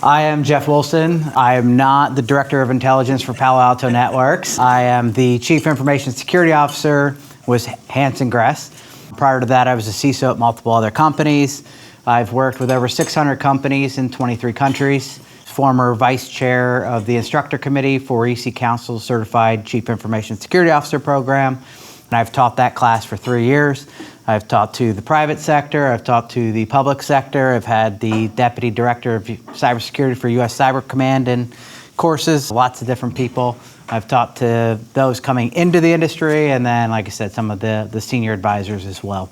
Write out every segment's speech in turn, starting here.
I am Jeff Wilson. I am not the Director of Intelligence for Palo Alto Networks. I am the Chief Information Security Officer with Hanson Gress. Prior to that, I was a CISO at multiple other companies. I've worked with over 600 companies in 23 countries. Former Vice Chair of the Instructor Committee for EC Council Certified Chief Information Security Officer Program. And I've taught that class for 3 years. I've taught to the private sector, I've taught to the public sector, I've had the Deputy Director of Cybersecurity for U.S. Cyber Command in courses, lots of different people. I've taught to those coming into the industry, and then, like I said, some of the senior advisors as well.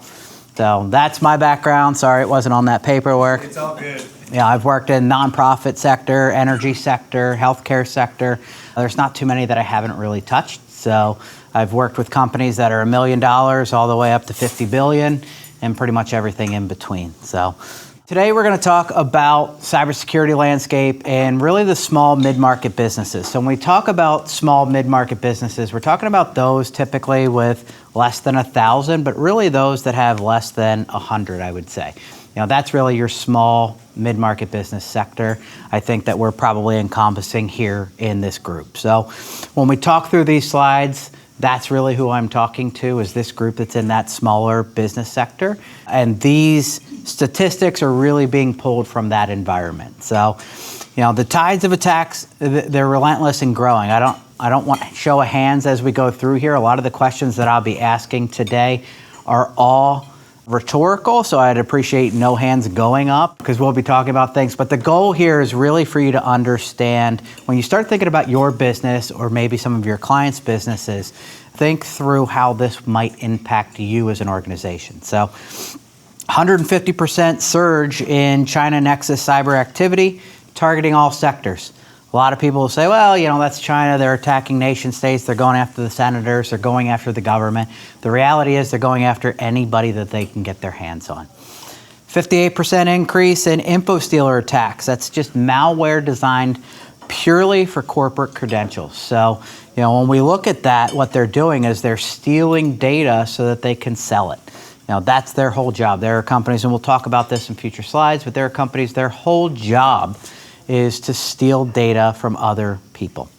So that's my background. Sorry it wasn't on that paperwork. It's all good. Yeah, I've worked in nonprofit sector, energy sector, healthcare sector. There's not too many that I haven't really touched. So I've worked with companies that are $1 million all the way up to 50 billion and pretty much everything in between. So today we're going to talk about cybersecurity landscape and really the small mid-market businesses. So when we talk about small mid-market businesses, we're talking about those typically with less than 1,000, but really those that have less than 100, I would say. You know, that's really your small mid-market business sector. I think that we're probably encompassing here in this group. So when we talk through these slides, that's really who I'm talking to, is this group that's in that smaller business sector. And these statistics are really being pulled from that environment. So, you know, the tides of attacks, they're relentless and growing. I don't want to show of hands as we go through here. A lot of the questions that I'll be asking today are all rhetorical, so I'd appreciate no hands going up because we'll be talking about things. But the goal here is really for you to understand when you start thinking about your business or maybe some of your clients' businesses, think through how this might impact you as an organization. So 150% surge in China Nexus cyber activity targeting all sectors. A lot of people will say, well, you know, that's China. They're attacking nation states. They're going after the senators. They're going after the government. The reality is they're going after anybody that they can get their hands on. 58% increase in info stealer attacks. That's just malware designed purely for corporate credentials. So, you know, when we look at that, what they're doing is they're stealing data so that they can sell it. You know, that's their whole job. There are companies, and we'll talk about this in future slides, but there are companies, their whole job is to steal data from other people.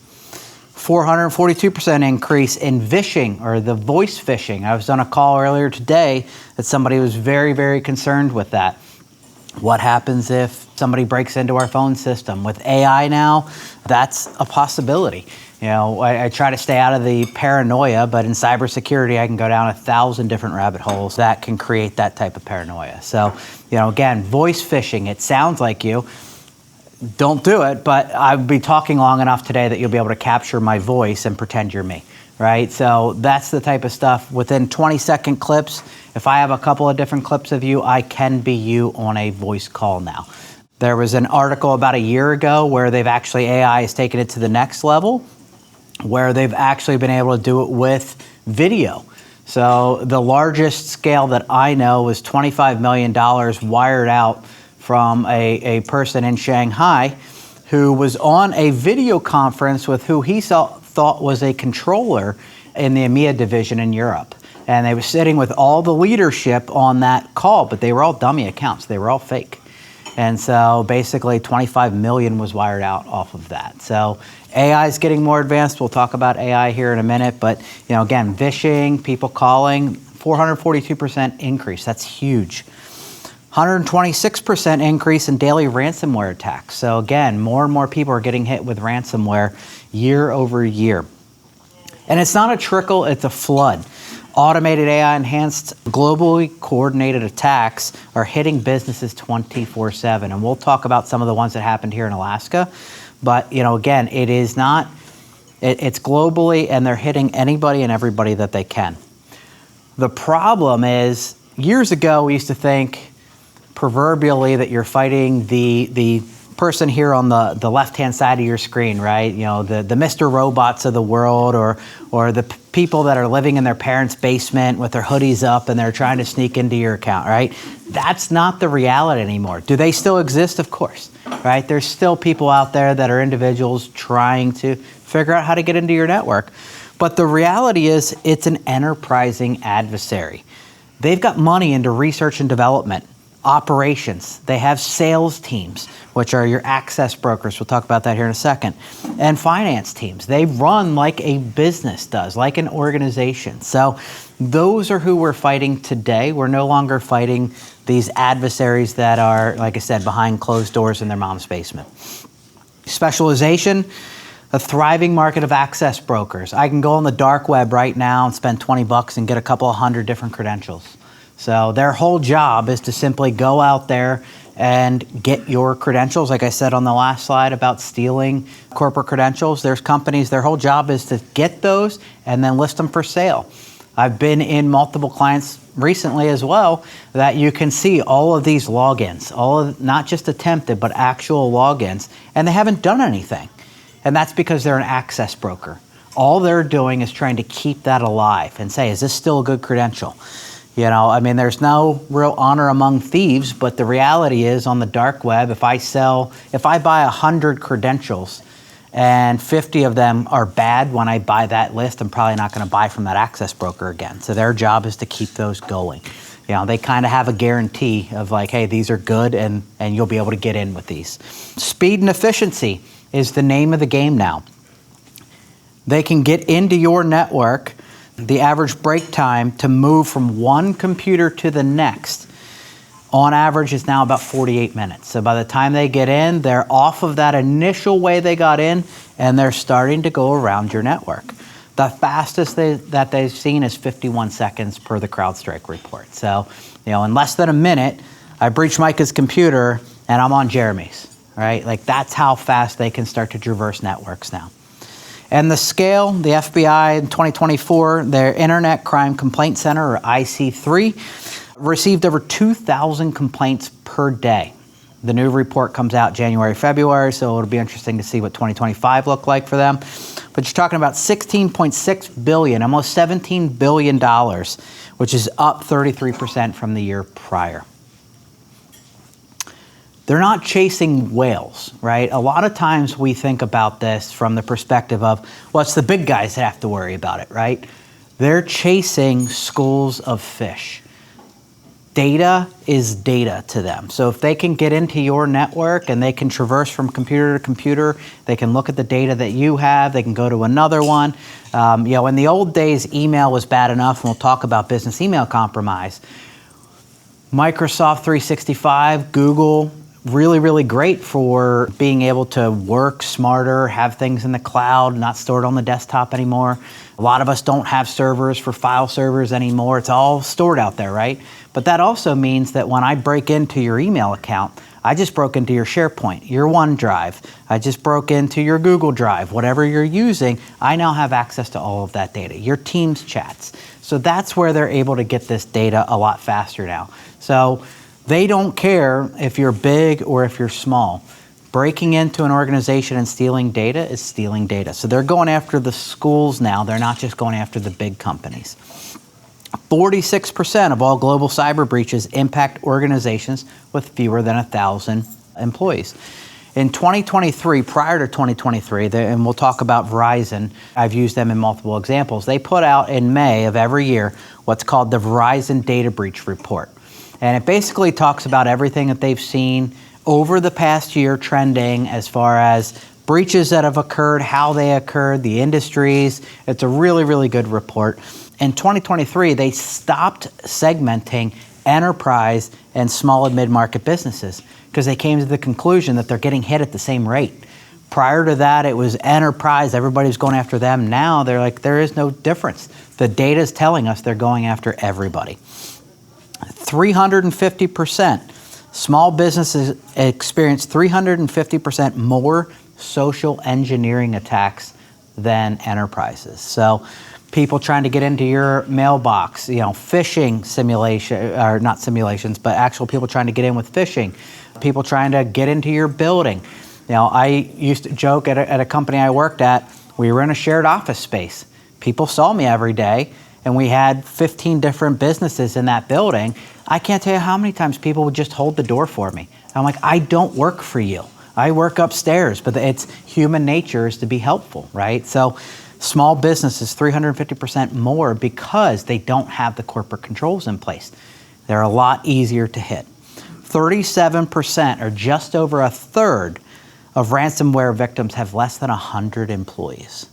442% increase in phishing, or the voice phishing. I was on a call earlier today that somebody was very, very concerned with that. What happens if somebody breaks into our phone system? With AI now, that's a possibility. You know, I try to stay out of the paranoia, but in cybersecurity, I can go down 1,000 different rabbit holes that can create that type of paranoia. So, you know, again, voice phishing, it sounds like you. Don't do it, but I'll be talking long enough today that you'll be able to capture my voice and pretend you're me, right? So that's the type of stuff. Within 20-second clips, if I have a couple of different clips of you, I can be you on a voice call now. There was an article about a year ago where AI has taken it to the next level, where they've actually been able to do it with video. So the largest scale that I know was $25 million wired out from a person in Shanghai who was on a video conference with who he thought was a controller in the EMEA division in Europe. And they were sitting with all the leadership on that call, but they were all dummy accounts. They were all fake. And so basically 25 million was wired out off of that. So AI is getting more advanced. We'll talk about AI here in a minute. But, you know, again, phishing, people calling, 442% increase. That's huge. 126% increase in daily ransomware attacks. So again, more and more people are getting hit with ransomware year over year. And it's not a trickle, it's a flood. Automated AI-enhanced, globally coordinated attacks are hitting businesses 24/7. And we'll talk about some of the ones that happened here in Alaska. But, you know, again, it's globally, and they're hitting anybody and everybody that they can. The problem is, years ago, we used to think proverbially that you're fighting the person here on the left-hand side of your screen, right? You know, the Mr. Robots of the world, or the people that are living in their parents' basement with their hoodies up and they're trying to sneak into your account, right? That's not the reality anymore. Do they still exist? Of course, right? There's still people out there that are individuals trying to figure out how to get into your network. But the reality is it's an enterprising adversary. They've got money into research and development. Operations, they have sales teams, which are your access brokers. We'll talk about that here in a second. And finance teams, they run like a business does, like an organization. So those are who we're fighting today. We're no longer fighting these adversaries that are, like I said, behind closed doors in their mom's basement. Specialization, a thriving market of access brokers. I can go on the dark web right now and spend $20 and get a couple of hundred different credentials. So their whole job is to simply go out there and get your credentials. Like I said on the last slide about stealing corporate credentials, there's companies, their whole job is to get those and then list them for sale. I've been in multiple clients recently as well that you can see all of these logins, all of, not just attempted, but actual logins, and they haven't done anything. And that's because they're an access broker. All they're doing is trying to keep that alive and say, is this still a good credential? You know, I mean, there's no real honor among thieves, but the reality is on the dark web, if I buy 100 credentials and 50 of them are bad when I buy that list, I'm probably not going to buy from that access broker again. So their job is to keep those going. You know, they kind of have a guarantee of like, hey, these are good and you'll be able to get in with these. Speed and efficiency is the name of the game now. They can get into your network. The average break time to move from one computer to the next, on average, is now about 48 minutes. So by the time they get in, they're off of that initial way they got in, and they're starting to go around your network. The fastest that they've seen is 51 seconds per the CrowdStrike report. So, you know, in less than a minute, I breach Micah's computer, and I'm on Jeremy's, right? Like, that's how fast they can start to traverse networks now. And the scale, the FBI in 2024, their Internet Crime Complaint Center, or IC3, received over 2,000 complaints per day. The new report comes out January, February, so it'll be interesting to see what 2025 look like for them. But you're talking about $16.6 billion, almost $17 billion, which is up 33% from the year prior. They're not chasing whales, right? A lot of times we think about this from the perspective of, well, it's the big guys that have to worry about it, right? They're chasing schools of fish. Data is data to them. So if they can get into your network and they can traverse from computer to computer, they can look at the data that you have, they can go to another one. You know, in the old days, email was bad enough, and we'll talk about business email compromise. Microsoft 365, Google, really, really great for being able to work smarter, have things in the cloud, not stored on the desktop anymore. A lot of us don't have servers for file servers anymore. It's all stored out there, right? But that also means that when I break into your email account, I just broke into your SharePoint, your OneDrive. I just broke into your Google Drive. Whatever you're using, I now have access to all of that data, your Teams chats. So that's where they're able to get this data a lot faster now. So they don't care if you're big or if you're small. Breaking into an organization and stealing data is stealing data. So they're going after the schools now. They're not just going after the big companies. 46% of all global cyber breaches impact organizations with fewer than 1,000 employees. In 2023, prior to 2023, and we'll talk about Verizon, I've used them in multiple examples, they put out in May of every year what's called the Verizon Data Breach Report. And it basically talks about everything that they've seen over the past year trending as far as breaches that have occurred, how they occurred, the industries. It's a really, really good report. In 2023, they stopped segmenting enterprise and small and mid-market businesses because they came to the conclusion that they're getting hit at the same rate. Prior to that, it was enterprise. Everybody was going after them. Now they're like, there is no difference. The data is telling us they're going after everybody. 350%. Small businesses experience 350% more social engineering attacks than enterprises. So people trying to get into your mailbox, you know, phishing simulation, or not simulations, but actual people trying to get in with phishing, people trying to get into your building. You know, I used to joke at a company I worked at, we were in a shared office space. People saw me every day, and we had 15 different businesses in that building. I can't tell you how many times people would just hold the door for me. I'm like, I don't work for you. I work upstairs, but it's human nature is to be helpful, right? So small businesses, 350% more because they don't have the corporate controls in place. They're a lot easier to hit. 37%, or just over a third, of ransomware victims have less than 100 employees.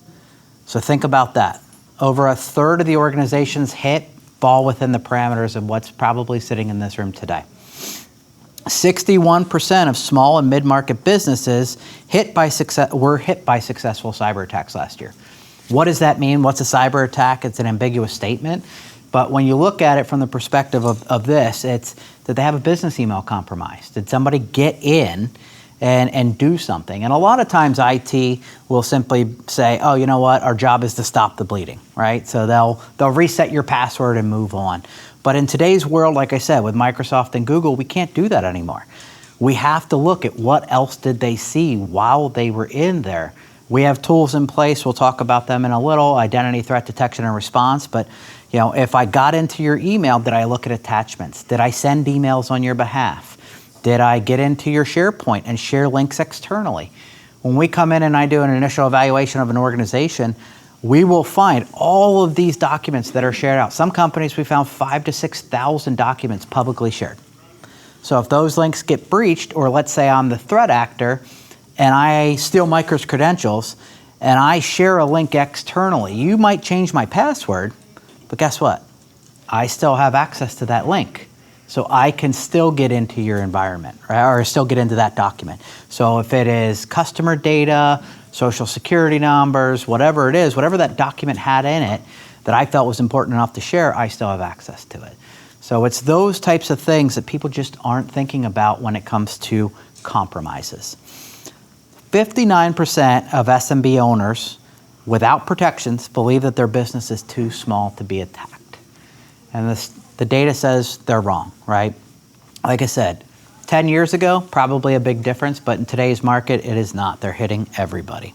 So think about that. Over a third of the organizations hit fall within the parameters of what's probably sitting in this room today. 61% of small and mid-market businesses were hit by successful cyber attacks last year. What does that mean? What's a cyber attack? It's an ambiguous statement. But when you look at it from the perspective of this, it's that they have a business email compromised. Did somebody get in and do something? And a lot of times IT will simply say, oh, you know what, our job is to stop the bleeding, right? So they'll reset your password and move on. But in today's world, like I said, with Microsoft and Google, we can't do that anymore. We have to look at what else did they see while they were in there. We have tools in place. We'll talk about them in a little, identity threat detection and response. But if I got into your email, did I look at attachments? Did I send emails on your behalf? Did I get into your SharePoint and share links externally? When we come in and I do an initial evaluation of an organization, we will find all of these documents that are shared out. Some companies, we found 5,000 to 6,000 documents publicly shared. So if those links get breached, or let's say I'm the threat actor and I steal Micro's credentials and I share a link externally, you might change my password, but guess what? I still have access to that link. So I can still get into your environment, right? Or still get into that document. So if it is customer data, social security numbers, whatever it is, whatever that document had in it that I felt was important enough to share, I still have access to it. So it's those types of things that people just aren't thinking about when it comes to compromises. 59% of SMB owners without protections believe that their business is too small to be attacked. And the data says they're wrong, right? Like I said, 10 years ago, probably a big difference, but in today's market, it is not. They're hitting everybody.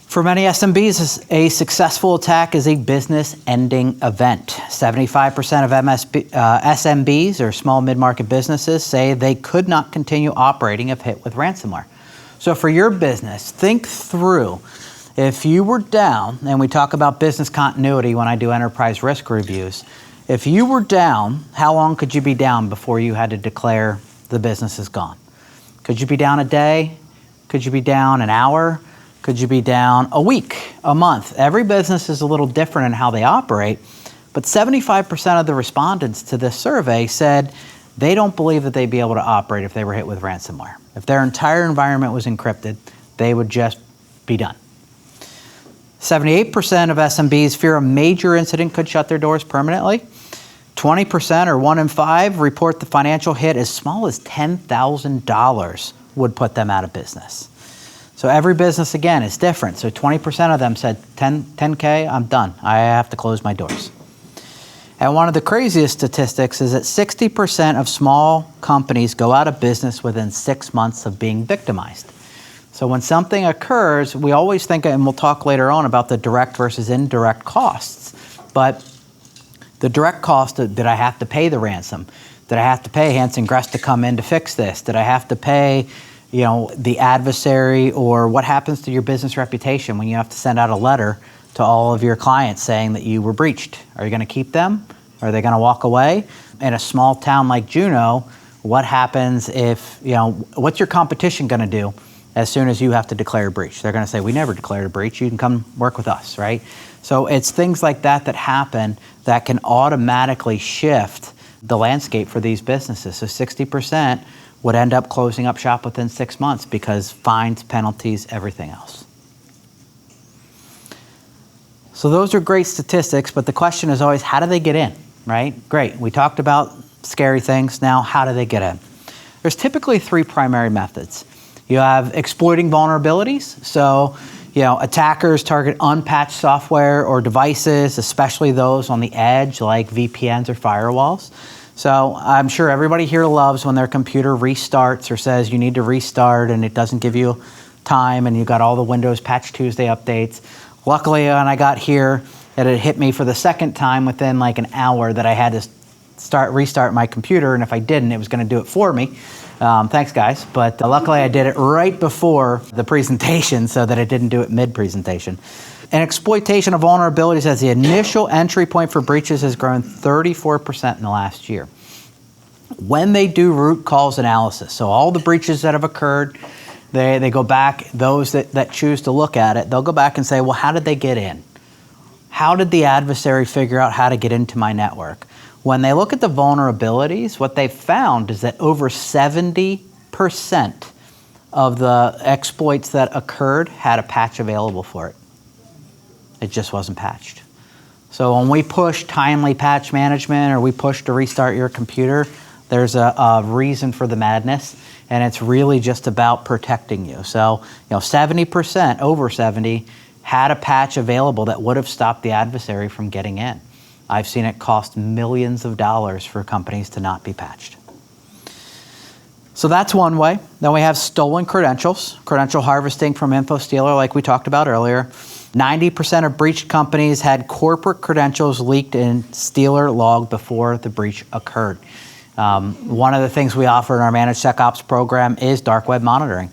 For many SMBs, a successful attack is a business-ending event. 75% of SMBs, or small mid-market businesses, say they could not continue operating if hit with ransomware. So for your business, think through, if you were down, and we talk about business continuity when I do enterprise risk reviews, if you were down, how long could you be down before you had to declare the business is gone? Could you be down a day? Could you be down an hour? Could you be down a week, a month? Every business is a little different in how they operate, but 75% of the respondents to this survey said they don't believe that they'd be able to operate if they were hit with ransomware. If their entire environment was encrypted, they would just be done. 78% of SMBs fear a major incident could shut their doors permanently. 20%, or 1 in 5, report the financial hit as small as $10,000 would put them out of business. So every business, again, is different. So 20% of them said, 10K, I'm done. I have to close my doors. And one of the craziest statistics is that 60% of small companies go out of business within 6 months of being victimized. So when something occurs, we always think, and we'll talk later on about the direct versus indirect costs, but the direct cost, did I have to pay the ransom? Did I have to pay Hanson Gress to come in to fix this? Did I have to pay the adversary, or what happens to your business reputation when you have to send out a letter to all of your clients saying that you were breached? Are you going to keep them? Are they going to walk away? In a small town like Juneau, what happens if, what's your competition going to do as soon as you have to declare a breach? They're going to say, we never declared a breach. You can come work with us, right? So it's things like that that happen that can automatically shift the landscape for these businesses. So 60% would end up closing up shop within 6 months because fines, penalties, everything else. So those are great statistics, but the question is always, how do they get in, right? Great, we talked about scary things. Now, how do they get in? There's typically 3 primary methods. You have exploiting vulnerabilities. So, attackers target unpatched software or devices, especially those on the edge like VPNs or firewalls. So I'm sure everybody here loves when their computer restarts or says you need to restart and it doesn't give you time and you got all the Windows Patch Tuesday updates. Luckily, when I got here, it had hit me for the second time within like an hour that I had to restart my computer, and if I didn't, it was going to do it for me. Thanks, guys. But luckily, I did it right before the presentation so that it didn't do it mid-presentation. And exploitation of vulnerabilities as the initial entry point for breaches has grown 34% in the last year. When they do root cause analysis, so all the breaches that have occurred, they go back, those that choose to look at it, they'll go back and say, well, how did they get in? How did the adversary figure out how to get into my network? When they look at the vulnerabilities, what they've found is that over 70% of the exploits that occurred had a patch available for it. It just wasn't patched. So when we push timely patch management or we push to restart your computer, there's a reason for the madness, and it's really just about protecting you. So 70%, over 70, had a patch available that would have stopped the adversary from getting in. I've seen it cost millions of dollars for companies to not be patched. So that's one way. Then we have stolen credentials, credential harvesting from InfoStealer like we talked about earlier. 90% of breached companies had corporate credentials leaked in Stealer log before the breach occurred. One of the things we offer in our Managed SecOps program is dark web monitoring.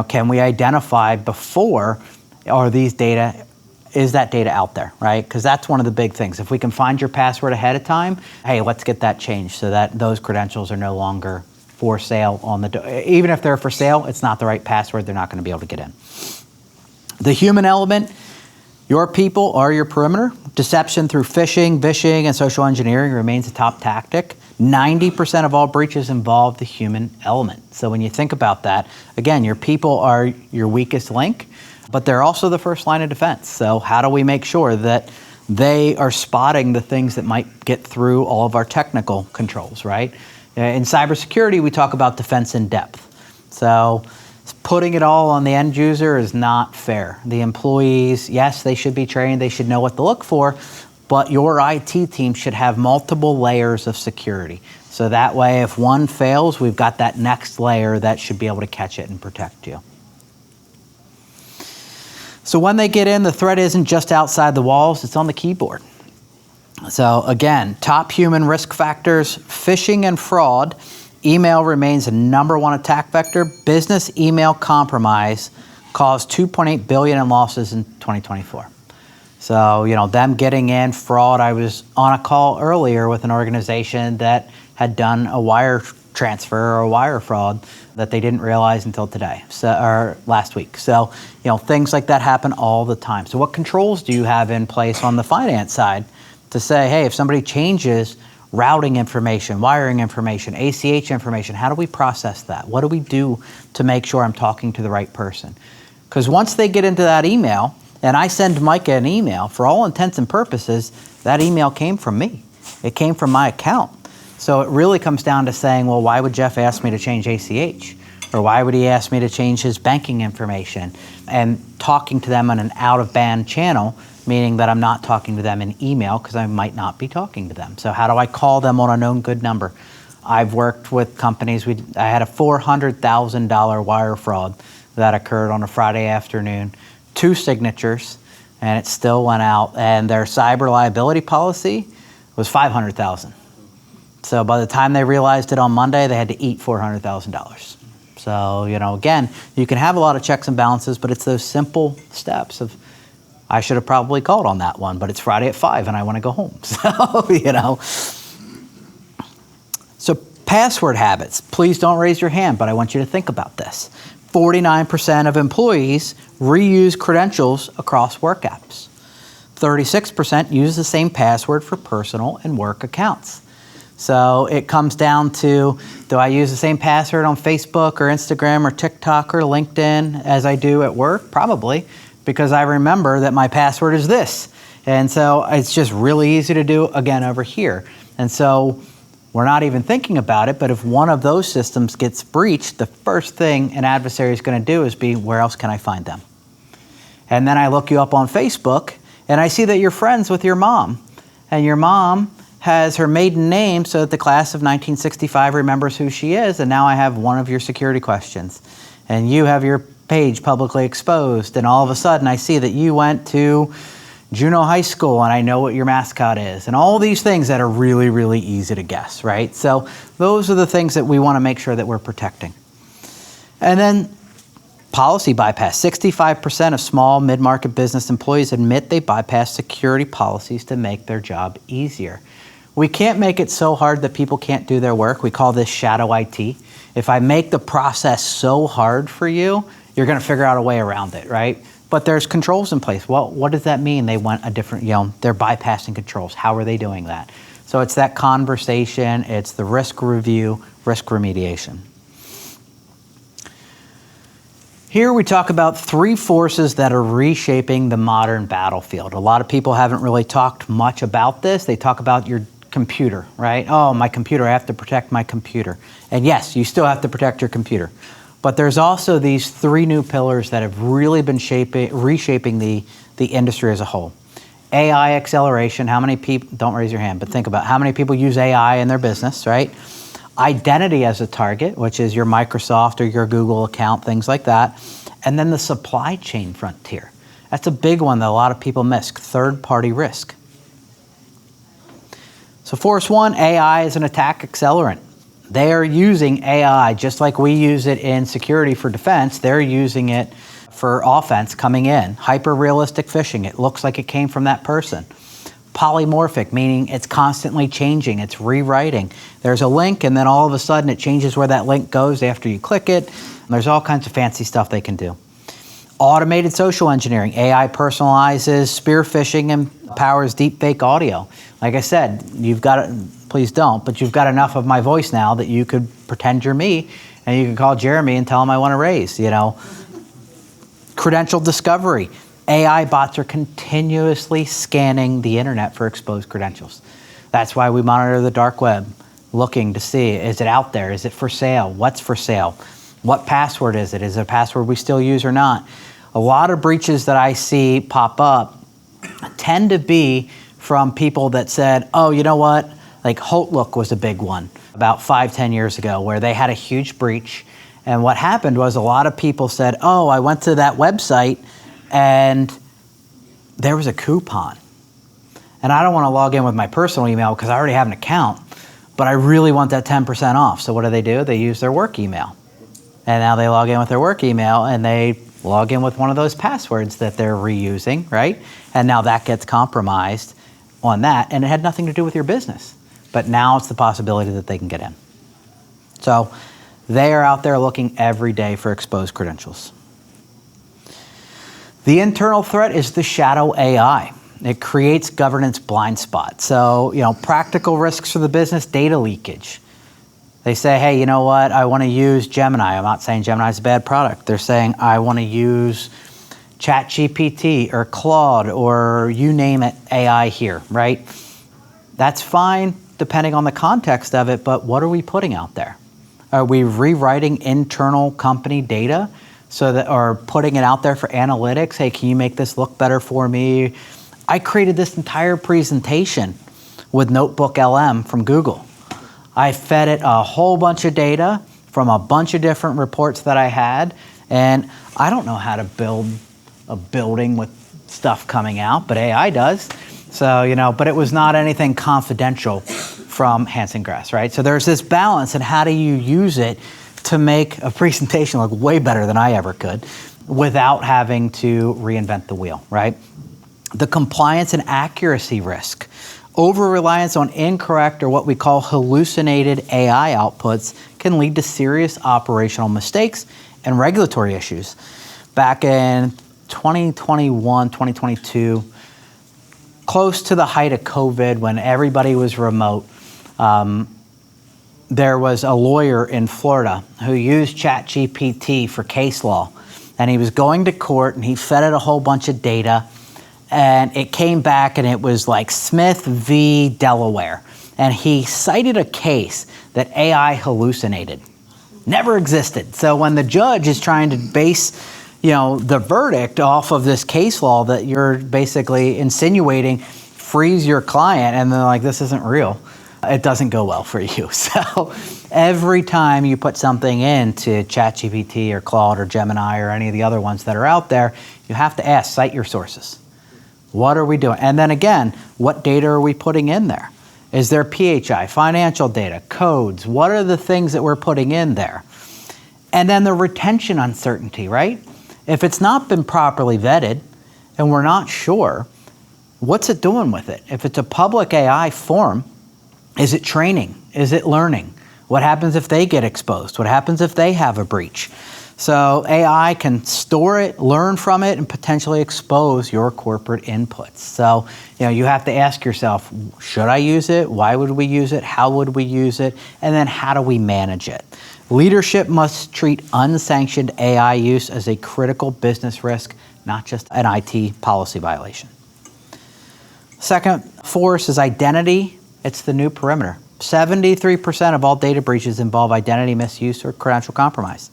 Can we identify before, is that data out there, right? Because that's one of the big things. If we can find your password ahead of time, hey, let's get that changed so that those credentials are no longer for sale on the even if they're for sale, it's not the right password, they're not going to be able to get in. The human element, your people are your perimeter. Deception through phishing, vishing, and social engineering remains a top tactic. 90% of all breaches involve the human element. So when you think about that, again, your people are your weakest link, but they're also the first line of defense. So how do we make sure that they are spotting the things that might get through all of our technical controls, right? In cybersecurity, we talk about defense in depth. So putting it all on the end user is not fair. The employees, yes, they should be trained, they should know what to look for, but your IT team should have multiple layers of security. So that way, if one fails, we've got that next layer that should be able to catch it and protect you. So when they get in, the threat isn't just outside the walls, it's on the keyboard. So again, top human risk factors, phishing and fraud. Email remains the #1 attack vector. Business email compromise caused $2.8 billion in losses in 2024. So, them getting in, fraud. I was on a call earlier with an organization that had done a wire transfer or a wire fraud that they didn't realize until today, or last week. So, things like that happen all the time. So what controls do you have in place on the finance side to say, hey, if somebody changes routing information, wiring information, ACH information, how do we process that? What do we do to make sure I'm talking to the right person? Because once they get into that email, and I send Micah an email, for all intents and purposes, that email came from me. It came from my account. So it really comes down to saying, well, why would Jeff ask me to change ACH? Or why would he ask me to change his banking information? And talking to them on an out-of-band channel, meaning that I'm not talking to them in email because I might not be talking to them. So how do I call them on a known good number? I've worked with companies. I had a $400,000 wire fraud that occurred on a Friday afternoon, 2 signatures, and it still went out. And their cyber liability policy was $500,000. So by the time they realized it on Monday, they had to eat $400,000. So, again, you can have a lot of checks and balances, but it's those simple steps of, I should have probably called on that one, but it's Friday at 5 and I want to go home. So, So password habits. Please don't raise your hand, but I want you to think about this. 49% of employees reuse credentials across work apps. 36% use the same password for personal and work accounts. So it comes down to, do I use the same password on Facebook or Instagram or TikTok or LinkedIn as I do at work? Probably, because I remember that my password is this. And so it's just really easy to do, again, over here. And so we're not even thinking about it, but if one of those systems gets breached, the first thing an adversary is going to do is be, where else can I find them? And then I look you up on Facebook, and I see that you're friends with your mom. And your mom has her maiden name so that the class of 1965 remembers who she is, and now I have one of your security questions. And you have your page publicly exposed, and all of a sudden I see that you went to Juneau High School, and I know what your mascot is, and all these things that are really, really easy to guess, right? So those are the things that we want to make sure that we're protecting. And then policy bypass. 65% of small mid-market business employees admit they bypass security policies to make their job easier. We can't make it so hard that people can't do their work. We call this shadow IT. If I make the process so hard for you, you're going to figure out a way around it, right? But there's controls in place. Well, what does that mean? They want a different, they're bypassing controls. How are they doing that? So it's that conversation, it's the risk review, risk remediation. Here we talk about 3 forces that are reshaping the modern battlefield. A lot of people haven't really talked much about this. They talk about your computer, right? Oh, my computer, I have to protect my computer. And yes, you still have to protect your computer. But there's also these 3 new pillars that have really been reshaping the industry as a whole. AI acceleration, how many people, don't raise your hand, but think about how many people use AI in their business, right? Identity as a target, which is your Microsoft or your Google account, things like that. And then the supply chain frontier. That's a big one that a lot of people miss, third-party risk. So force 1, AI is an attack accelerant. They are using AI just like we use it in security for defense. They're using it for offense coming in. Hyper-realistic phishing. It looks like it came from that person. Polymorphic, meaning it's constantly changing. It's rewriting. There's a link, and then all of a sudden it changes where that link goes after you click it. And there's all kinds of fancy stuff they can do. Automated social engineering. AI personalizes spear phishing and powers deepfake audio. Like I said, you've got it. Please don't, but you've got enough of my voice now that you could pretend you're me, and you can call Jeremy and tell him I want to raise, Credential discovery. AI bots are continuously scanning the internet for exposed credentials. That's why we monitor the dark web, looking to see, is it out there? Is it for sale? What's for sale? What password is it? Is it a password we still use or not? A lot of breaches that I see pop up tend to be from people that said, oh, you know what? Like Outlook was a big one about 5-10 years ago where they had a huge breach. And what happened was a lot of people said, oh, I went to that website and there was a coupon. And I don't want to log in with my personal email because I already have an account, but I really want that 10% off. So what do? They use their work email. And now they log in with their work email and they log in with one of those passwords that they're reusing, right? And now that gets compromised on that, and it had nothing to do with your business. But now it's the possibility that they can get in. So they are out there looking every day for exposed credentials. The internal threat is the shadow AI. It creates governance blind spots. So, practical risks for the business, data leakage. They say, hey, you know what? I want to use Gemini. I'm not saying Gemini is a bad product. They're saying, I want to use ChatGPT or Claude or you name it, AI here, right? That's fine depending on the context of it, but what are we putting out there? Are we rewriting internal company data or putting it out there for analytics? Hey, can you make this look better for me? I created this entire presentation with Notebook LM from Google. I fed it a whole bunch of data from a bunch of different reports that I had, and I don't know how to build a building with stuff coming out, but AI does. So, but it was not anything confidential from Hanson Grass, right? So there's this balance, and how do you use it to make a presentation look way better than I ever could without having to reinvent the wheel, right? The compliance and accuracy risk. Over-reliance on incorrect or what we call hallucinated AI outputs can lead to serious operational mistakes and regulatory issues. Back in 2021, 2022, close to the height of COVID when everybody was remote, there was a lawyer in Florida who used ChatGPT for case law. And he was going to court and he fed it a whole bunch of data. And it came back and it was like Smith v. Delaware. And he cited a case that AI hallucinated. Never existed. So when the judge is trying to base, the verdict off of this case law that you're basically insinuating frees your client, and they're like, this isn't real, it doesn't go well for you. So every time you put something into ChatGPT or Claude or Gemini or any of the other ones that are out there, you have to ask, cite your sources. What are we doing? And then again, what data are we putting in there? Is there PHI, financial data, codes? What are the things that we're putting in there? And then the retention uncertainty, right? If it's not been properly vetted and we're not sure, what's it doing with it? If it's a public AI form, Is it training? Is it learning? What happens if they get exposed? What happens if they have a breach? So AI can store it, learn from it, and potentially expose your corporate inputs. So, you have to ask yourself, should I use it? Why would we use it? How would we use it? And then how do we manage it? Leadership must treat unsanctioned AI use as a critical business risk, not just an IT policy violation. Second force is identity. It's the new perimeter. 73% of all data breaches involve identity misuse or credential compromise.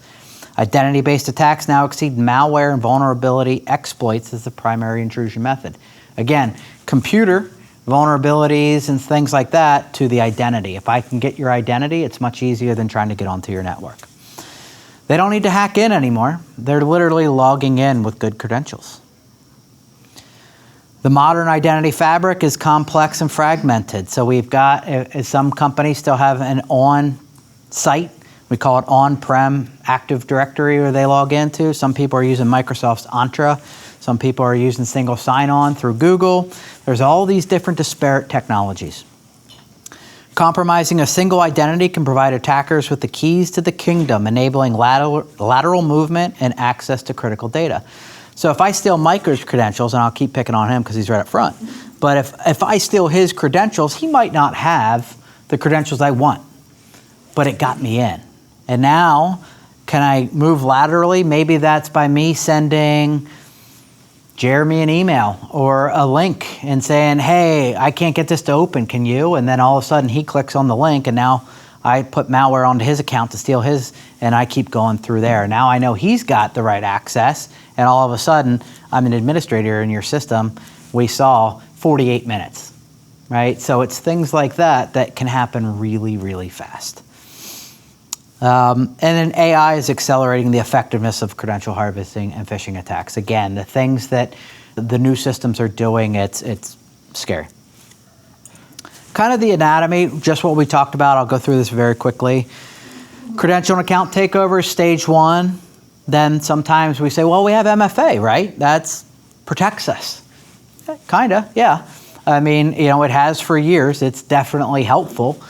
Identity-based attacks now exceed malware and vulnerability exploits as the primary intrusion method. Again, computer vulnerabilities and things like that to the identity. If I can get your identity, it's much easier than trying to get onto your network. They don't need to hack in anymore. They're literally logging in with good credentials. The modern identity fabric is complex and fragmented. So we've got, some companies still have an on-site, we call it on-prem Active Directory where they log into. Some people are using Microsoft's Entra. Some people are using single sign-on through Google. There's all these different disparate technologies. Compromising a single identity can provide attackers with the keys to the kingdom, enabling lateral movement and access to critical data. So if I steal Micah's credentials, and I'll keep picking on him because he's right up front, but if I steal his credentials, he might not have the credentials I want, but it got me in. And now, can I move laterally? Maybe that's by me sending Jeremy an email or a link and saying, hey, I can't get this to open, can you? And then all of a sudden he clicks on the link and now I put malware onto his account to steal his, and I keep going through there. Now I know he's got the right access, and all of a sudden I'm an administrator in your system. We saw 48 minutes, right? So it's things like that that can happen really, really fast. And then AI is accelerating the effectiveness of credential harvesting and phishing attacks. Again, the things that the new systems are doing, it's scary. Kind of the anatomy, just what we talked about. I'll go through this very quickly. Credential and account takeover, stage one. Then sometimes we say, well, we have MFA, right? That protects us. Kinda, yeah. I mean, it has for years. It's definitely helpful.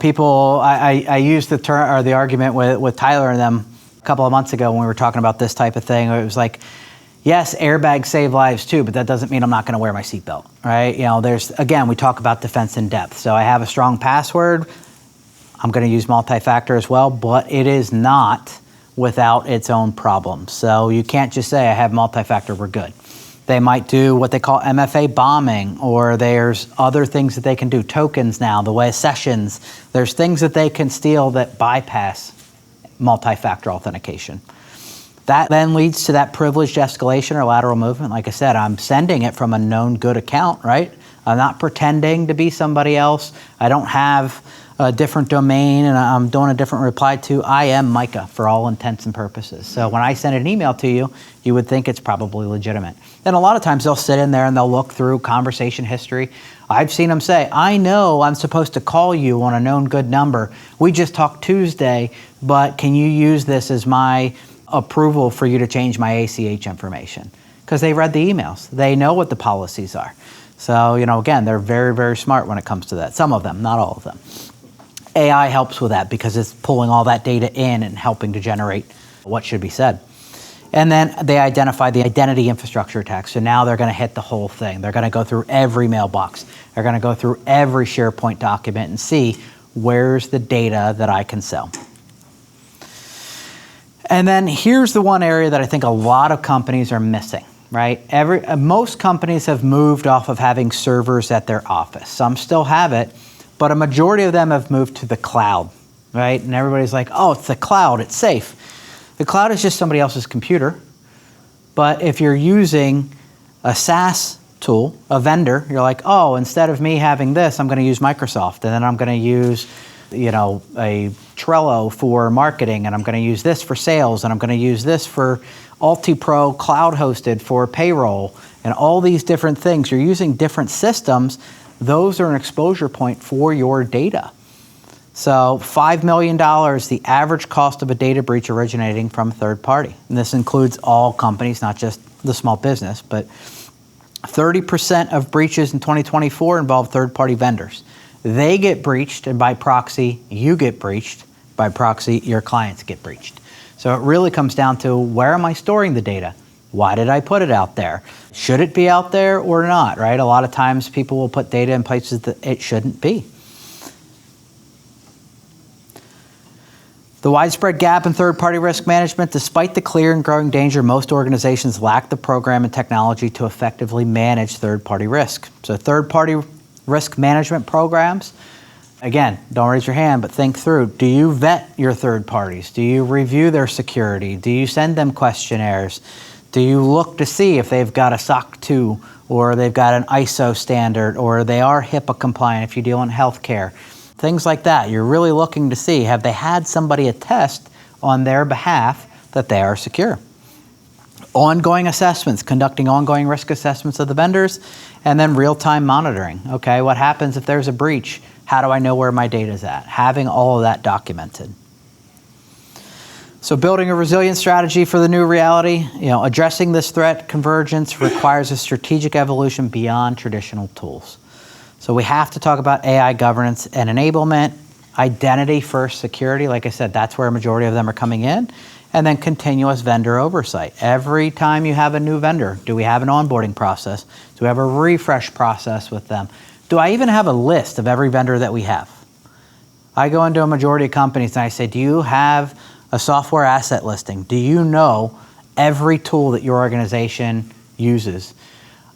People, I used the term or the argument with Tyler and them a couple of months ago when we were talking about this type of thing. It was like, yes, airbags save lives too, but that doesn't mean I'm not going to wear my seatbelt, right? Again, we talk about defense in depth. So I have a strong password. I'm going to use multi-factor as well, but it is not without its own problems. So you can't just say I have multi-factor, we're good. They might do what they call MFA bombing, or there's other things that they can do. Tokens now, the way sessions, there's things that they can steal that bypass multi-factor authentication. That then leads to that privileged escalation or lateral movement. Like I said, I'm sending it from a known good account, right? I'm not pretending to be somebody else. I don't have a different domain and I'm doing a different reply to. I am Micah for all intents and purposes. So when I send an email to you, you would think it's probably legitimate. And a lot of times they'll sit in there and they'll look through conversation history. I've seen them say, I know I'm supposed to call you on a known good number. We just talked Tuesday, but can you use this as my approval for you to change my ACH information? Because they read the emails. They know what the policies are. So, again, they're very, very smart when it comes to that. Some of them, not all of them. AI helps with that because it's pulling all that data in and helping to generate what should be said. And then they identify the identity infrastructure attack. So now they're going to hit the whole thing. They're going to go through every mailbox. They're going to go through every SharePoint document and see where's the data that I can sell. And then here's the one area that I think a lot of companies are missing, right? Most companies have moved off of having servers at their office. Some still have it, but a majority of them have moved to the cloud, right? And everybody's like, oh, it's the cloud, it's safe. The cloud is just somebody else's computer. But if you're using a SaaS tool, a vendor, you're like, oh, instead of me having this, I'm going to use Microsoft, and then I'm going to use, a Trello for marketing, and I'm going to use this for sales, and I'm going to use this for UltiPro cloud hosted for payroll, and all these different things. You're using different systems. Those are an exposure point for your data. So $5 million, the average cost of a data breach originating from a third party. And this includes all companies, not just the small business, but 30% of breaches in 2024 involve third-party vendors. they get breached, and by proxy, you get breached. By proxy, your clients get breached. So it really comes down to, where am I storing the data? Why did I put it out there? Should it be out there or not, right? A lot of times people will put data in places that it shouldn't be. The widespread gap in third-party risk management. Despite the clear and growing danger, most organizations lack the program and technology to effectively manage third-party risk. So third-party risk management programs, again, don't raise your hand, but think through. Do you vet your third parties? Do you review their security? Do you send them questionnaires? Do you look to see if they've got a SOC 2, or they've got an ISO standard, or they are HIPAA compliant if you deal in healthcare? Things like that. You're really looking to see, have they had somebody attest on their behalf that they are secure? Ongoing assessments, conducting ongoing risk assessments of the vendors, and then real-time monitoring. Okay, what happens if there's a breach? How do I know where my data is at? Having all of that documented. So building a resilient strategy for the new reality, addressing this threat convergence requires a strategic evolution beyond traditional tools. So we have to talk about AI governance and enablement, identity-first security. Like I said, that's where a majority of them are coming in. And then continuous vendor oversight. Every time you have a new vendor, do we have an onboarding process? Do we have a refresh process with them? Do I even have a list of every vendor that we have? I go into a majority of companies and I say, do you have a software asset listing? Do you know every tool that your organization uses?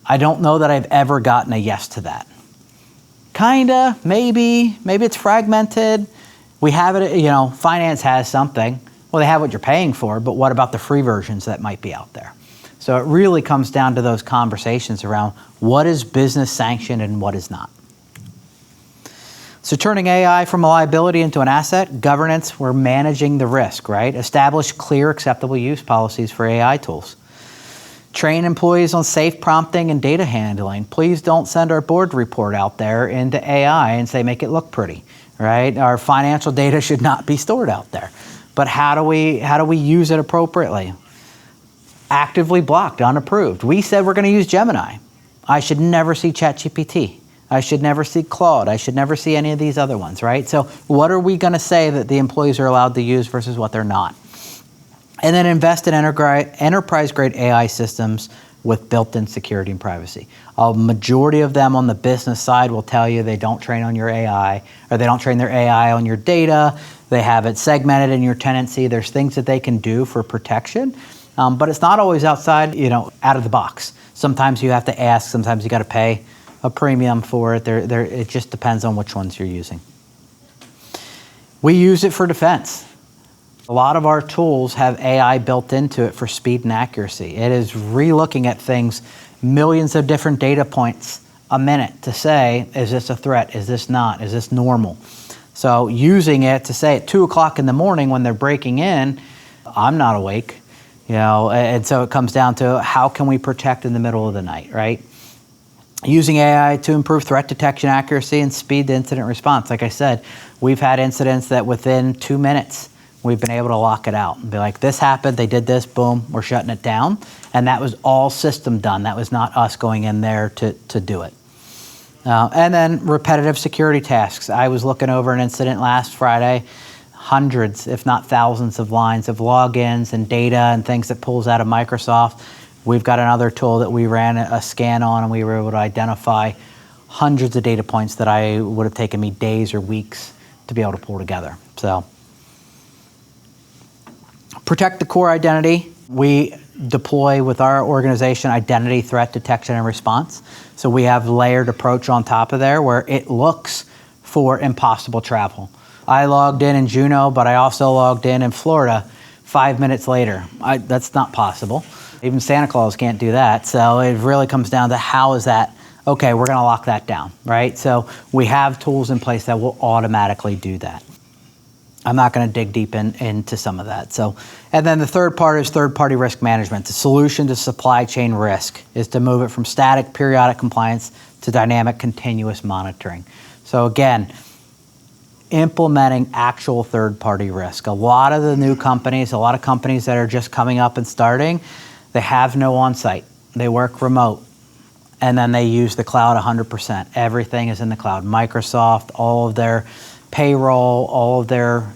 I don't know that I've ever gotten a yes to that. Kinda, maybe it's fragmented. We have it, finance has something. Well, they have what you're paying for, but what about the free versions that might be out there? So it really comes down to those conversations around what is business sanctioned and what is not. So turning AI from a liability into an asset, governance, we're managing the risk, right? Establish clear, acceptable use policies for AI tools. Train employees on safe prompting and data handling. Please don't send our board report out there into AI and say, make it look pretty, right? Our financial data should not be stored out there. But how do we use it appropriately? Actively blocked, unapproved. We said we're going to use Gemini. I should never see ChatGPT. I should never see Claude. I should never see any of these other ones, right? So what are we going to say that the employees are allowed to use versus what they're not? And then invest in enterprise-grade AI systems with built-in security and privacy. A majority of them on the business side will tell you they don't train on your AI, or they don't train their AI on your data. They have it segmented in your tenancy. There's things that they can do for protection, but it's not always outside, out of the box. Sometimes you have to ask, sometimes you got to pay a premium for it. It just depends on which ones you're using. We use it for defense. A lot of our tools have AI built into it for speed and accuracy. It is re-looking at things, millions of different data points a minute to say, is this a threat? Is this not? Is this normal? So using it to say at 2 o'clock in the morning when they're breaking in, I'm not awake, and so it comes down to how can we protect in the middle of the night, right? Using AI to improve threat detection accuracy and speed to incident response. Like I said, we've had incidents that within 2 minutes, we've been able to lock it out and be like, this happened, they did this, boom, we're shutting it down. And that was all system done. That was not us going in there to do it. And then repetitive security tasks. I was looking over an incident last Friday, hundreds, if not thousands of lines of logins and data and things that pulls out of Microsoft. We've got another tool that we ran a scan on, and we were able to identify hundreds of data points that I would have taken me days or weeks to be able to pull together. So protect the core identity. We deploy with our organization identity threat detection and response. So we have layered approach on top of there where it looks for impossible travel. I logged in Juneau, but I also logged in Florida 5 minutes later. That's not possible. Even Santa Claus can't do that. So it really comes down to how is that, okay, we're gonna lock that down, right? So we have tools in place that will automatically do that. I'm not going to dig deep into some of that. So, and then the third part is third-party risk management. The solution to supply chain risk is to move it from static periodic compliance to dynamic continuous monitoring. So again, implementing actual third-party risk. A lot of the new companies, a lot of companies that are just coming up and starting, they have no on-site. They work remote. and then they use the cloud 100%. Everything is in the cloud. Microsoft, all of their payroll,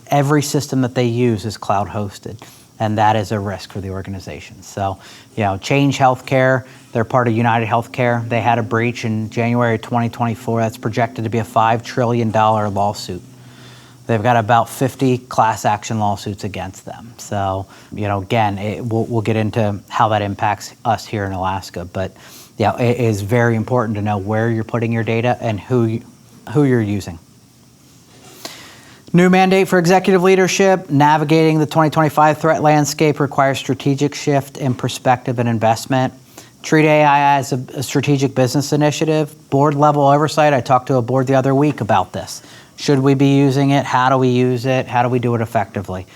every system that they use is cloud hosted. And that is a risk for the organization. So, Change Healthcare, they're part of United Healthcare. They had a breach in January 2024. That's projected to be a $5 trillion lawsuit. They've got about 50 class action lawsuits against them. So, again, we'll get into how that impacts us here in Alaska. But, it is very important to know where you're putting your data and who you're using. New mandate for executive leadership. Navigating the 2025 threat landscape requires strategic shift in perspective and investment. Treat AI as a strategic business initiative. Board level oversight. I talked to a board the other week about this. Should we be using it? How do we use it? How do we do it effectively?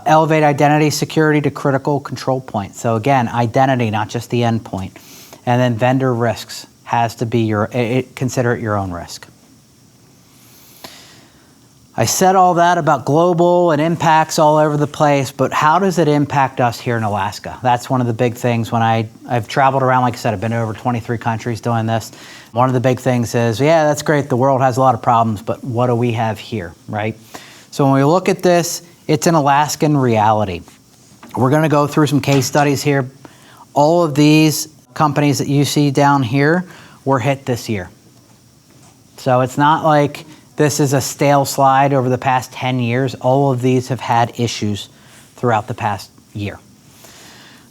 Elevate identity security to critical control points. So again, identity, not just the endpoint. And then vendor risks has to be consider it your own risk. I said all that about global and impacts all over the place, but how does it impact us here in Alaska? That's one of the big things when I've traveled around, like I said, I've been to over 23 countries doing this. One of the big things is, that's great, the world has a lot of problems, but what do we have here, right? So when we look at this, it's an Alaskan reality. We're gonna go through some case studies here. All of these companies that you see down here were hit this year. So it's not like this is a stale slide over the past 10 years. All of these have had issues throughout the past year.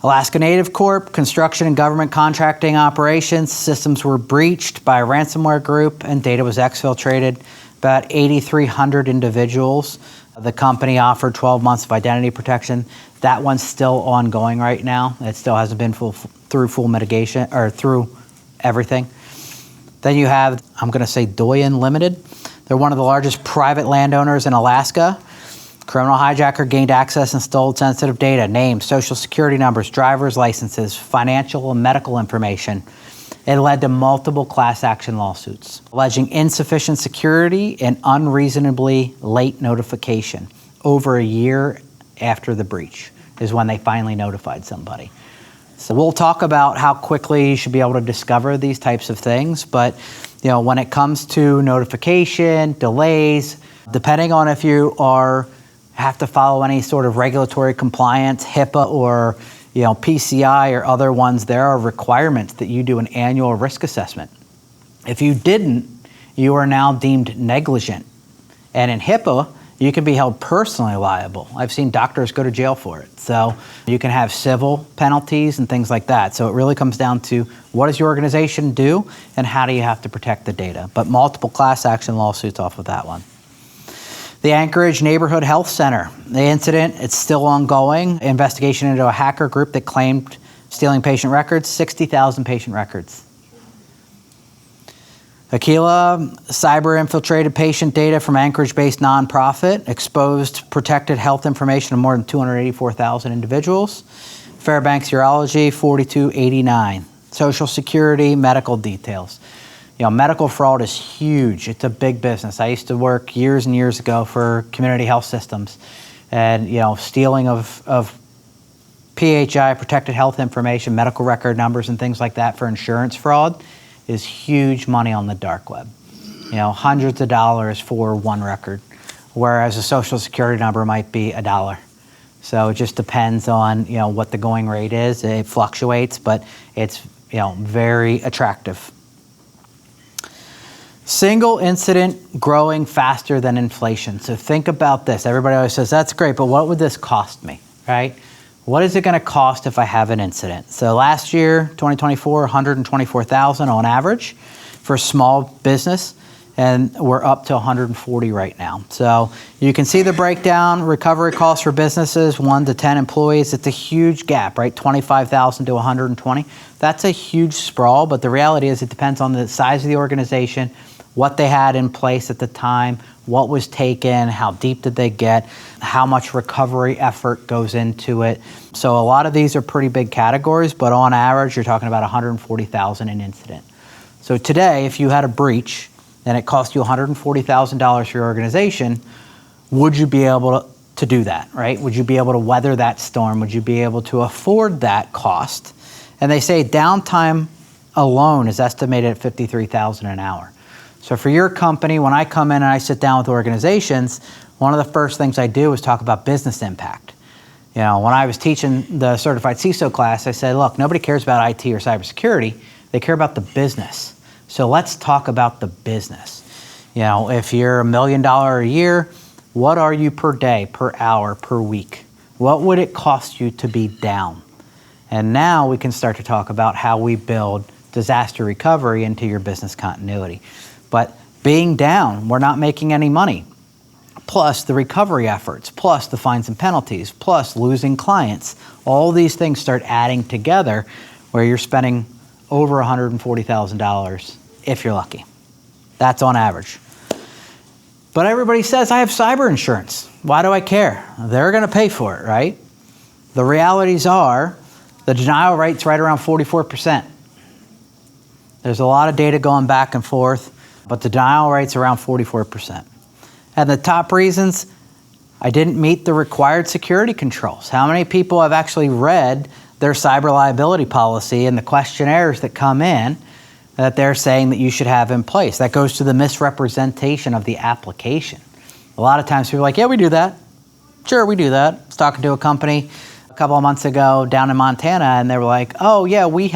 Alaska Native Corp, construction and government contracting operations, systems were breached by a ransomware group and data was exfiltrated. About 8,300 individuals. The company offered 12 months of identity protection. That one's still ongoing right now. It still hasn't been through full mitigation or through everything. Then you have, I'm going to say Doyen Limited. They're one of the largest private landowners in Alaska. Criminal hijacker gained access and stole sensitive data, names, social security numbers, driver's licenses, financial and medical information. It led to multiple class action lawsuits, alleging insufficient security and unreasonably late notification. Over a year after the breach is when they finally notified somebody. So we'll talk about how quickly you should be able to discover these types of things, but when it comes to notification, delays, depending on if you have to follow any sort of regulatory compliance, HIPAA or PCI or other ones, there are requirements that you do an annual risk assessment. If you didn't, you are now deemed negligent. And in HIPAA, you can be held personally liable. I've seen doctors go to jail for it. So you can have civil penalties and things like that. So it really comes down to what does your organization do and how do you have to protect the data? But multiple class action lawsuits off of that one. The Anchorage Neighborhood Health Center. The incident, it's still ongoing. Investigation into a hacker group that claimed stealing patient records, 60,000 patient records. Aquila, cyber-infiltrated patient data from Anchorage-based nonprofit, exposed protected health information of more than 284,000 individuals. Fairbanks Urology, 4289. Social Security, medical details. Medical fraud is huge. It's a big business. I used to work years and years ago for community health systems. And, stealing of PHI, protected health information, medical record numbers and things like that for insurance fraud is huge money on the dark web. Hundreds of dollars for one record, whereas a social security number might be $1. So it just depends on, what the going rate is. It fluctuates, but it's, very attractive. Single incident growing faster than inflation. So think about this. Everybody always says, that's great, but what would this cost me, right? What is it going to cost if I have an incident? So last year, 2024, $124,000 on average for small business, and we're up to $140,000 right now. So you can see the breakdown, recovery costs for businesses, 1 to 10 employees. It's a huge gap, right? $25,000 to $120,000. That's a huge sprawl, but the reality is it depends on the size of the organization, what they had in place at the time, what was taken, how deep did they get, how much recovery effort goes into it. So a lot of these are pretty big categories, but on average, you're talking about $140,000 an incident. So today, if you had a breach and it cost you $140,000 for your organization, would you be able to do that, right? Would you be able to weather that storm? Would you be able to afford that cost? And they say downtime alone is estimated at $53,000 an hour. So for your company, when I come in and I sit down with organizations, one of the first things I do is talk about business impact. You know, when I was teaching the certified CISO class, I said, look, nobody cares about IT or cybersecurity. They care about the business. So let's talk about the business. You know, if you're $1 million a year, what are you per day, per hour, per week? What would it cost you to be down? And now we can start to talk about how we build disaster recovery into your business continuity. But being down, we're not making any money. Plus the recovery efforts, plus the fines and penalties, plus losing clients. All these things start adding together where you're spending over $140,000 if you're lucky. That's on average. But everybody says, I have cyber insurance. Why do I care? They're going to pay for it, right? The realities are the denial rate's right around 44%. There's a lot of data going back and forth, but the denial rate's around 44%. And the top reasons, I didn't meet the required security controls. How many people have actually read their cyber liability policy and the questionnaires that come in that they're saying that you should have in place? That goes to the misrepresentation of the application. A lot of times people are like, yeah, we do that. Sure, we do that. I was talking to a company a couple of months ago down in Montana, and they were like, oh yeah, we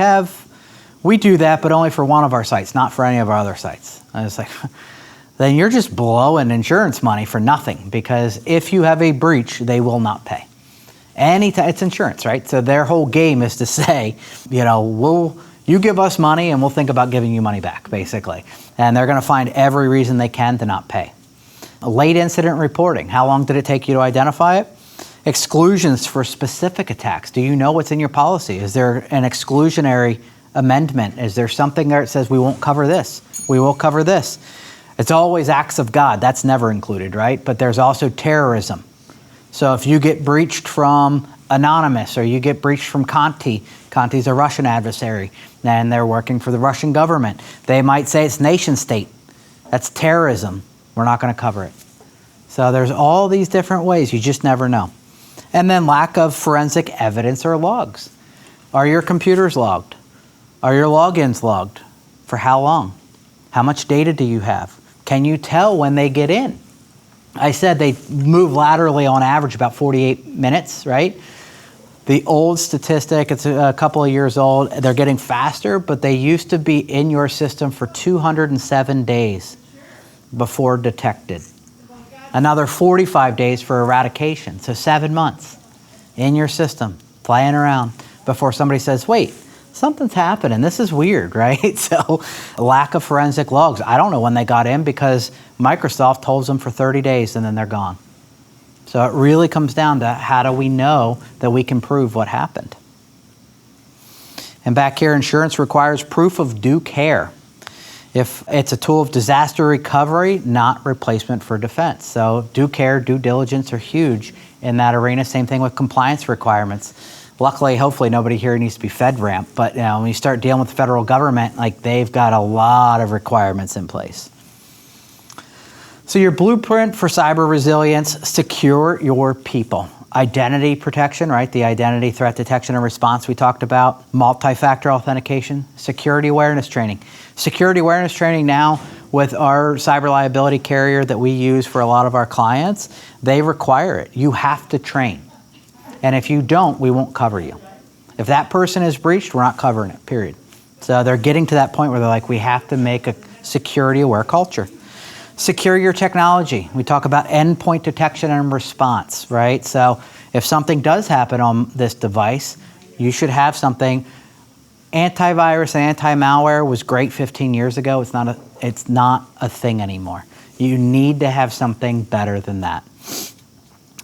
do that, but only for one of our sites, not for any of our other sites. I was like, then you're just blowing insurance money for nothing, because if you have a breach, they will not pay. Anytime, it's insurance, right? So their whole game is to say, you know, you give us money and we'll think about giving you money back, basically. And they're going to find every reason they can to not pay. Late incident reporting. How long did it take you to identify it? Exclusions for specific attacks. Do you know what's in your policy? Is there an exclusionary amendment? Is there something there that says we won't cover this? We will cover this. It's always acts of God. That's never included, right? But there's also terrorism. So if you get breached from Anonymous or you get breached from Conti, Conti's a Russian adversary, and they're working for the Russian government. They might say it's nation state. That's terrorism. We're not going to cover it. So there's all these different ways. You just never know. And then lack of forensic evidence or logs. Are your computers logged? Are your logins logged? For how long? How much data do you have? Can you tell when they get in? I said they move laterally on average about 48 minutes, right? The old statistic, it's a couple of years old, they're getting faster, but they used to be in your system for 207 days before detected. Another 45 days for eradication, so 7 months in your system, flying around before somebody says, wait, something's happening. This is weird, right? So lack of forensic logs. I don't know when they got in because Microsoft holds them for 30 days and then they're gone. So it really comes down to how do we know that we can prove what happened? And back here, insurance requires proof of due care. If it's a tool of disaster recovery, not replacement for defense. So due care, due diligence are huge in that arena. Same thing with compliance requirements. Luckily, hopefully nobody here needs to be FedRAMP, but you know, when you start dealing with the federal government, like they've got a lot of requirements in place. So your blueprint for cyber resilience, secure your people. Identity protection, right? The identity threat detection and response we talked about. Multi-factor authentication, security awareness training. Security awareness training now with our cyber liability carrier that we use for a lot of our clients, they require it. You have to train. And if you don't, we won't cover you. If that person is breached, we're not covering it, period. So they're getting to that point where they're like, we have to make a security aware culture. Secure your technology. We talk about endpoint detection and response, right? So if something does happen on this device, you should have something. Antivirus and anti-malware was great 15 years ago. It's not a thing anymore. You need to have something better than that.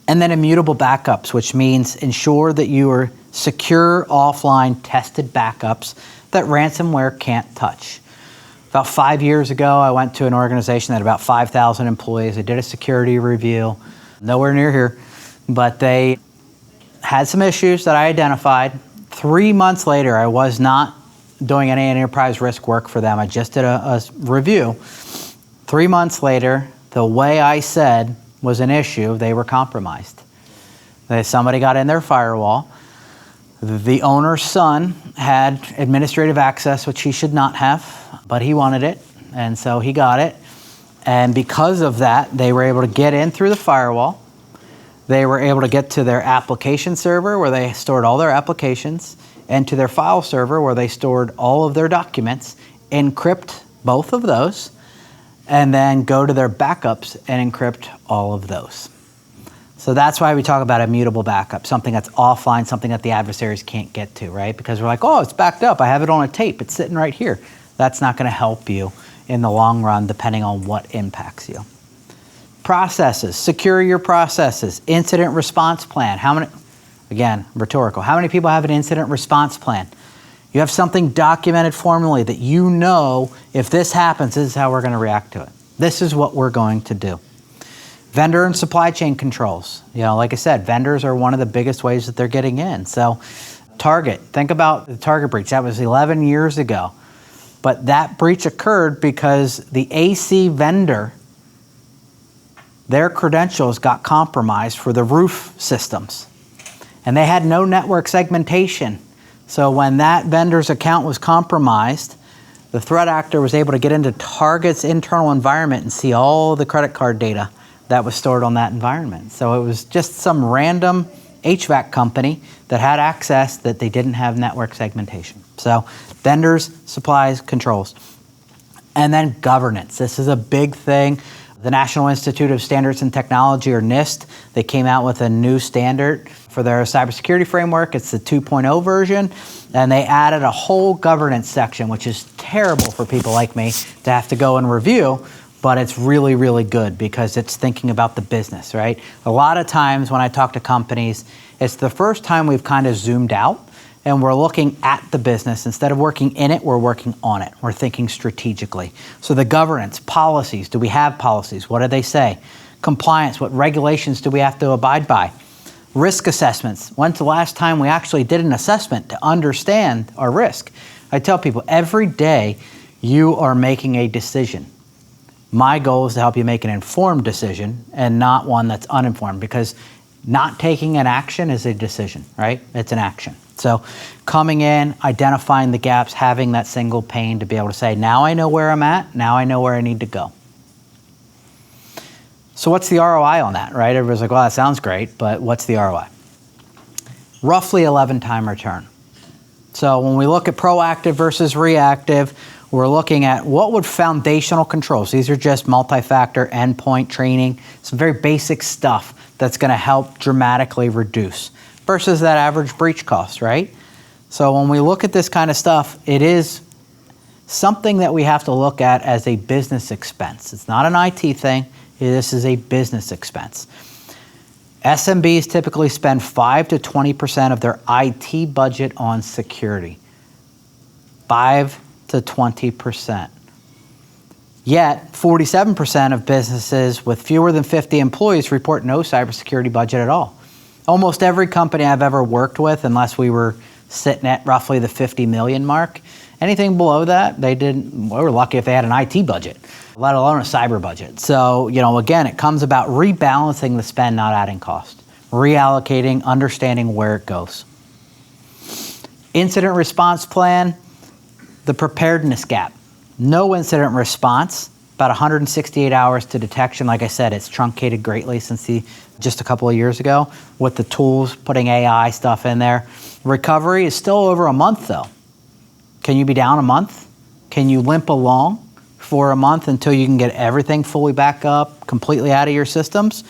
And then immutable backups, which means ensure that you are secure, offline, tested backups that ransomware can't touch. About 5 years ago, I went to an organization that had about 5,000 employees. They did a security review, nowhere near here, but they had some issues that I identified. 3 months later, I was not doing any enterprise risk work for them. I just did a review. 3 months later, the way I said was an issue, they were compromised. Somebody got in their firewall. The owner's son had administrative access, which he should not have, but he wanted it, and so he got it. And because of that, they were able to get in through the firewall. They were able to get to their application server where they stored all their applications, and to their file server where they stored all of their documents, encrypt both of those, and then go to their backups and encrypt all of those. So that's why we talk about immutable backup, something that's offline, something that the adversaries can't get to, right? Because we're like, oh, it's backed up. I have it on a tape. It's sitting right here. That's not going to help you in the long run, depending on what impacts you. Processes, secure your processes. Incident response plan. How many, again, rhetorical. How many people have an incident response plan? You have something documented formally that you know if this happens, this is how we're going to react to it. This is what we're going to do. Vendor and supply chain controls. Like I said, vendors are one of the biggest ways that they're getting in. So Target, think about the Target breach. That was 11 years ago. But that breach occurred because the AC vendor, their credentials got compromised for the roof systems. And they had no network segmentation. So when that vendor's account was compromised, the threat actor was able to get into Target's internal environment and see all the credit card data that was stored on that environment. So it was just some random HVAC company that had access that they didn't have network segmentation. So vendors, supplies, controls. And then governance. This is a big thing. The National Institute of Standards and Technology, or NIST, they came out with a new standard for their cybersecurity framework. It's the 2.0 version, and they added a whole governance section, which is terrible for people like me to have to go and review, but it's really, really good because it's thinking about the business, right? A lot of times when I talk to companies, it's the first time we've kind of zoomed out and we're looking at the business. Instead of working in it, we're working on it. We're thinking strategically. So the governance, policies, do we have policies? What do they say? Compliance, what regulations do we have to abide by? Risk assessments. When's the last time we actually did an assessment to understand our risk? I tell people every day you are making a decision. My goal is to help you make an informed decision and not one that's uninformed, because not taking an action is a decision, right? It's an action. So coming in, identifying the gaps, having that single pane to be able to say, now I know where I'm at, now I know where I need to go. So what's the ROI on that, right? Everybody's like, well, that sounds great, but what's the ROI? Roughly 11-time return. So when we look at proactive versus reactive, we're looking at what would foundational controls, these are just multi-factor, endpoint training, some very basic stuff that's going to help dramatically reduce versus that average breach cost, right? So when we look at this kind of stuff, it is something that we have to look at as a business expense. It's not an IT thing. This is a business expense. SMBs typically spend 5 to 20% of their IT budget on security. 5 to 20%. Yet, 47% of businesses with fewer than 50 employees report no cybersecurity budget at all. Almost every company I've ever worked with, unless we were sitting at roughly the 50 million mark, anything below that, we were lucky if they had an IT budget, let alone a cyber budget. So, again, it comes about rebalancing the spend, not adding cost. Reallocating, understanding where it goes. Incident response plan, the preparedness gap. No incident response, about 168 hours to detection. Like I said, it's truncated greatly since just a couple of years ago with the tools, putting AI stuff in there. Recovery is still over a month though. Can you be down a month? Can you limp along for a month until you can get everything fully back up, completely out of your systems?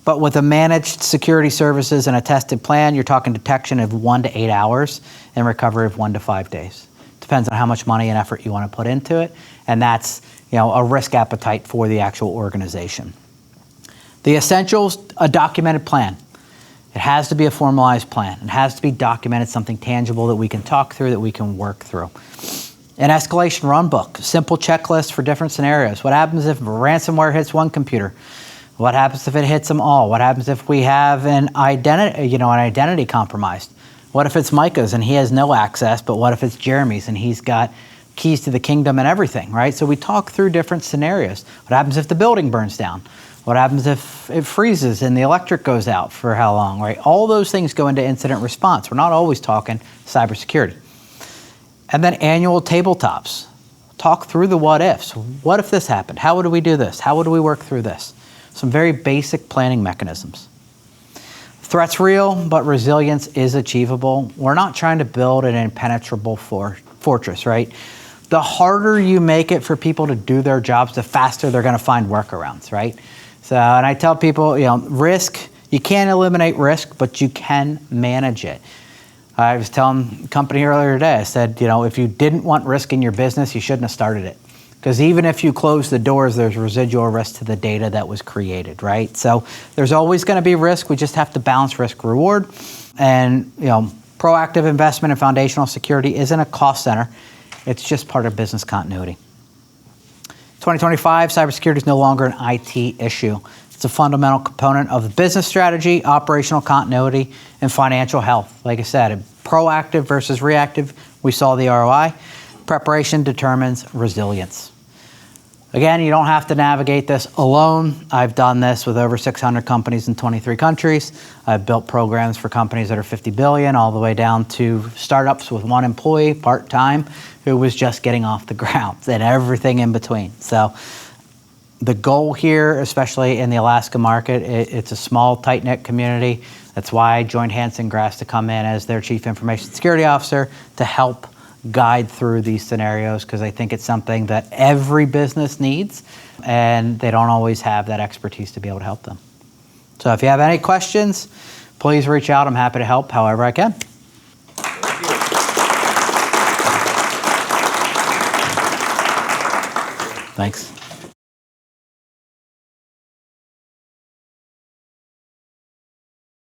But with a managed security services and a tested plan, you're talking detection of 1 to 8 hours and recovery of 1 to 5 days. Depends on how much money and effort you want to put into it. And that's, a risk appetite for the actual organization. The essentials, a documented plan. It has to be a formalized plan. It has to be documented, something tangible that we can talk through, that we can work through. An escalation run book, simple checklist for different scenarios. What happens if ransomware hits one computer? What happens if it hits them all? What happens if we have an identity compromised? What if it's Micah's and he has no access, but what if it's Jeremy's and he's got keys to the kingdom and everything, right? So we talk through different scenarios. What happens if the building burns down? What happens if it freezes and the electric goes out for how long, right? All those things go into incident response. We're not always talking cybersecurity. And then annual tabletops. Talk through the what ifs. What if this happened? How would we do this? How would we work through this? Some very basic planning mechanisms. Threat's real, but resilience is achievable. We're not trying to build an impenetrable fortress, right? The harder you make it for people to do their jobs, the faster they're going to find workarounds, right? So, and I tell people, risk, you can't eliminate risk, but you can manage it. I was telling a company earlier today, I said, if you didn't want risk in your business, you shouldn't have started it. Because even if you close the doors, there's residual risk to the data that was created, right? So there's always going to be risk. We just have to balance risk reward. And, proactive investment in foundational security isn't a cost center. It's just part of business continuity. 2025, cybersecurity is no longer an IT issue. It's a fundamental component of the business strategy, operational continuity, and financial health. Like I said, proactive versus reactive, we saw the ROI. Preparation determines resilience. Again, you don't have to navigate this alone. I've done this with over 600 companies in 23 countries. I've built programs for companies that are 50 billion all the way down to startups with one employee, part-time, who was just getting off the ground and everything in between. So the goal here, especially in the Alaska market, it's a small, tight-knit community. That's why I joined Hanson Grass to come in as their Chief Information Security Officer to help guide through these scenarios, because I think it's something that every business needs, and they don't always have that expertise to be able to help them. So if you have any questions, please reach out. I'm happy to help however I can. Thanks.